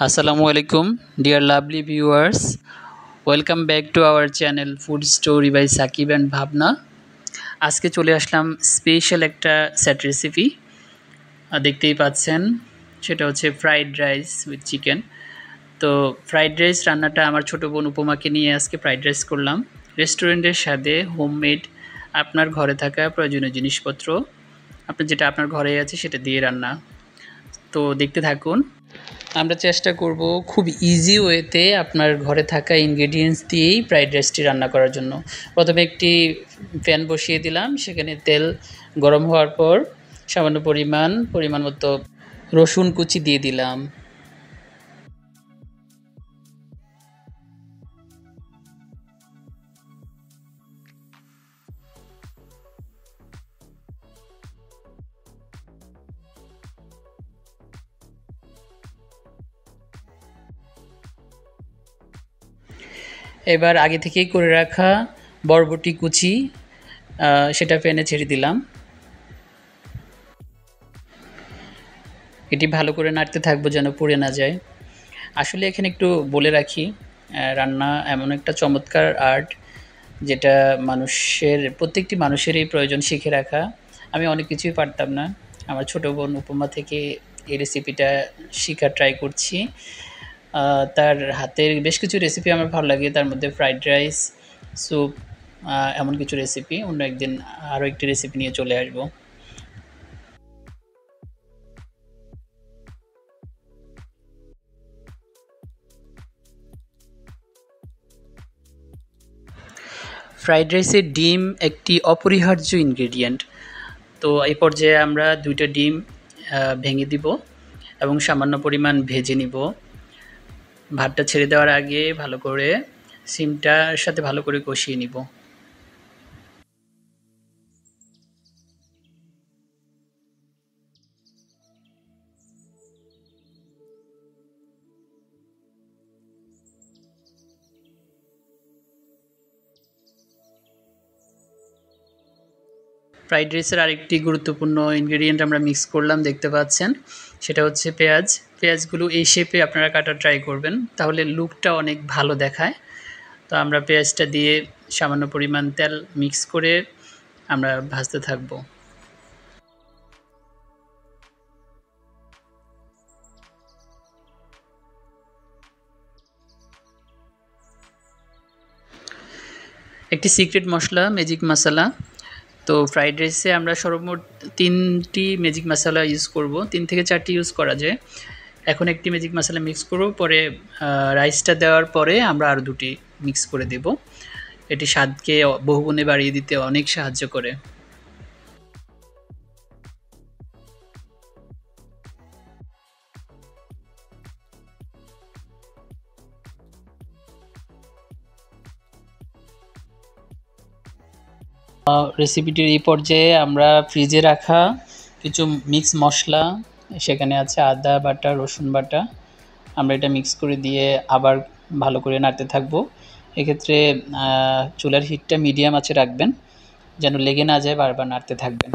Assalamu alaikum, dear lovely viewers. Welcome back to our channel Food Story by Sakib and Bhavna. আজকে চলে আসলাম special একটা set recipe দেখতেই পাচ্ছেন, সেটা হচ্ছে ফ্রাইড রাইস উইথ চিকেন। তো ফ্রাইড রাইস রান্নাটা আমার ছোটো বোন উপমাকে নিয়ে আজকে ফ্রাইড রাইস করলাম রেস্টুরেন্টের স্বাদে, হোমমেড, আপনার ঘরে থাকা প্রয়োজনীয় জিনিসপত্র আপনার যেটা আপনার ঘরে আছে সেটা দিয়ে রান্না। তো দেখতে থাকুন। আমরা চেষ্টা করব খুব ইজি ওয়েতে আপনার ঘরে থাকা ইনগ্রেডিয়েন্টস দিয়েই ফ্রাইড রাইসটি রান্না করার জন্য। প্রথমে একটি প্যান বসিয়ে দিলাম, সেখানে তেল গরম হওয়ার পর সামান্য পরিমাণ মতো রসুন কুচি দিয়ে দিলাম। এবার আগে থেকেই করে রাখা বরবটি কুচি সেটা প্যানে ছেড়ে দিলাম। এটি ভালো করে নাড়তে থাকবো যেন পুড়ে না যায়। আসলে এখানে একটু বলে রাখি, রান্না এমন একটা চমৎকার আর্ট যেটা প্রত্যেকটি মানুষেরই প্রয়োজন শিখে রাখা। আমি অনেক কিছুই পারতাম না, আমার ছোটো বোন উপমা থেকে এই রেসিপিটা শেখার ট্রাই করছি। তার হাতের বেশ কিছু রেসিপি আমার ভালো লাগে, তার মধ্যে ফ্রাইড রাইস, স্যুপ, এমন কিছু রেসিপি। অন্য একদিন আরও একটি রেসিপি নিয়ে চলে আসবো। ফ্রাইড রাইসে ডিম একটি অপরিহার্য ইনগ্রেডিয়েন্ট। তো এই পর্যায়ে আমরা 2টা ডিম ভেঙে দিব এবং সামান্য পরিমাণ ভেজে নিব। ভাতটা ছেড়ে দেওয়ার আগে ভালো করে সিমটার সাথে ভালো করে কষিয়ে নিব। ফ্রাইড রাইসের আরেকটি গুরুত্বপূর্ণ ইনগ্রেডিয়েন্ট আমরা মিক্স করলাম, দেখতে পাচ্ছেন, সেটা হচ্ছে পেঁয়াজ। পেঁয়াজগুলো এই শেপে আপনারা কাটা ট্রাই করবেন, তাহলে লুকটা অনেক ভালো দেখায়। তো আমরা পেঁয়াজটা দিয়ে সামান্য পরিমাণ তেল মিক্স করে আমরা ভাজতে থাকবো। একটি সিক্রেট মশলা, ম্যাজিক মশলা। তো ফ্রাইড রাইসে আমরা সর্বমোট 3টি ম্যাজিক মশলা ইউজ করব, 3 থেকে 4টি ইউজ করা যায়। এখন একটি ম্যাজিক মশলা মিক্স করব, পরে রাইসটা দেওয়ার পরে আমরা আরও 2টি মিক্স করে দেব। এটি স্বাদকে বহুগুণে বাড়িয়ে দিতে অনেক সাহায্য করে। রেসিপিটির এই পর্যায়ে আমরা ফ্রিজে রাখা কিছু মিক্স মশলা, সেখানে আছে আদা বাটা, রসুন বাটা, আমরা এটা মিক্স করে দিয়ে আবার ভালো করে নাড়তে থাকবো। এক্ষেত্রে চুলার হিটটা মিডিয়াম আঁচে রাখবেন যেন লেগে না যায়, বারবার নাড়তে থাকবেন।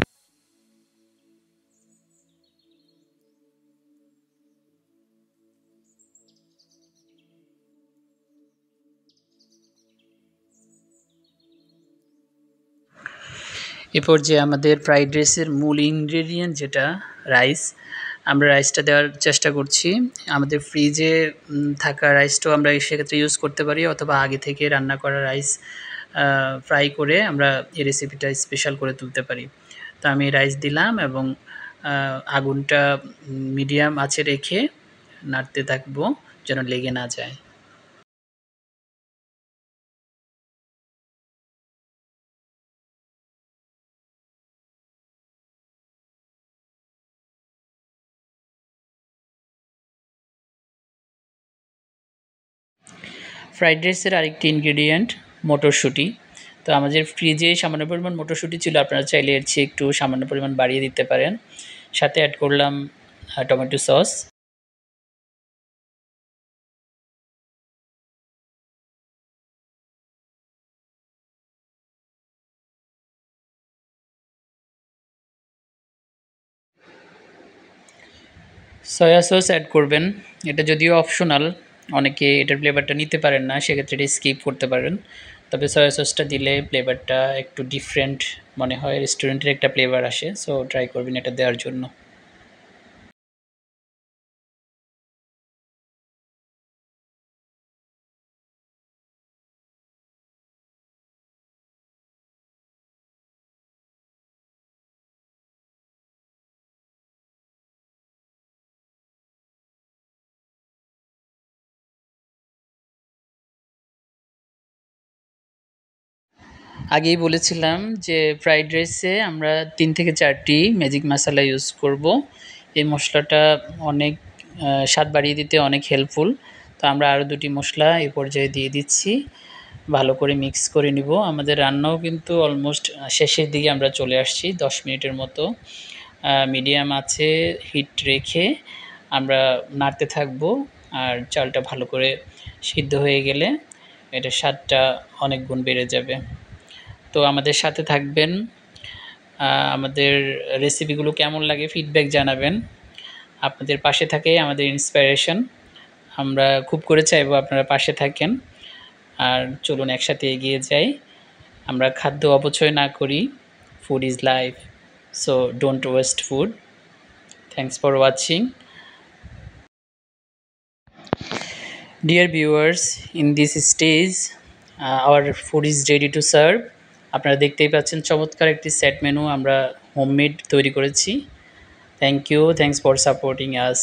এ পর্যায়ে আমাদের ফ্রাইড রাইসের মূল ইনগ্রেডিয়েন্ট যেটা রাইস, আমরা রাইসটা দেওয়ার চেষ্টা করছি। আমাদের ফ্রিজে থাকা রাইসটাও আমরা সেক্ষেত্রে ইউজ করতে পারি, অথবা আগে থেকে রান্না করা রাইস ফ্রাই করে আমরা এই রেসিপিটা স্পেশাল করে তুলতে পারি। তো আমি রাইস দিলাম এবং আগুনটা মিডিয়াম আঁচে রেখে নাড়তে থাকবো যেন লেগে না যায়। ফ্রাইড রাইসের আরেকটি ইনগ্রেডিয়েন্ট মটরশুঁটি। তো আমাদের ফ্রিজে সামান্য পরিমাণ মটরশুঁটি ছিল, আপনারা চাইলে এর চেয়ে একটু সামান্য পরিমাণ বাড়িয়ে দিতে পারেন। সাথে অ্যাড করলাম tomato sauce. Soya sauce add করবেন। এটা যদিও অপশনাল, অনেকে এটার ফ্লেভারটা নিতে পারেন না, সেক্ষেত্রে এটা স্কিপ করতে পারেন। তবে সয়া সসটা দিলে ফ্লেভারটা একটু ডিফারেন্ট মনে হয়, রেস্টুরেন্টের একটা ফ্লেভার আসে। সো ট্রাই করবেন এটা দেওয়ার জন্য। আগেই বলেছিলাম যে ফ্রাইড রাইসে আমরা ৩ থেকে ৪টি ম্যাজিক মশলা ইউজ করব। এই মশলাটা অনেক স্বাদ বাড়িয়ে দিতে অনেক হেল্পফুল। তো আমরা আরও ২টি মশলা এই পর্যায়ে দিয়ে দিচ্ছি। ভালো করে মিক্স করে নিব। আমাদের রান্নাও কিন্তু অলমোস্ট শেষের দিকে আমরা চলে আসছি। ১০ মিনিটের মতো মিডিয়াম আঁচে হিট রেখে আমরা নাড়তে থাকব। আর চালটা ভালো করে সিদ্ধ হয়ে গেলে এটার স্বাদটা অনেক গুণ বেড়ে যাবে। তো আমাদের সাথে থাকবেন। আমাদের রেসিপিগুলো কেমন লাগে ফিডব্যাক জানাবেন। আপনাদের পাশে থাকাই আমাদের ইন্সপিরেশন। আমরা খুব করে চাইবো আপনারা পাশে থাকেন। আর চলুন একসাথে এগিয়ে যাই। আমরা খাদ্য অপচয় না করি। Food is life, so don't waste food. Thanks for watching. Dear viewers, in this stage our food is ready to serve. আপনারা দেখতেই পাচ্ছেন চমৎকার একটি সেট মেনু আমরা হোমমেড তৈরি করেছি। Thank you, thanks for supporting us.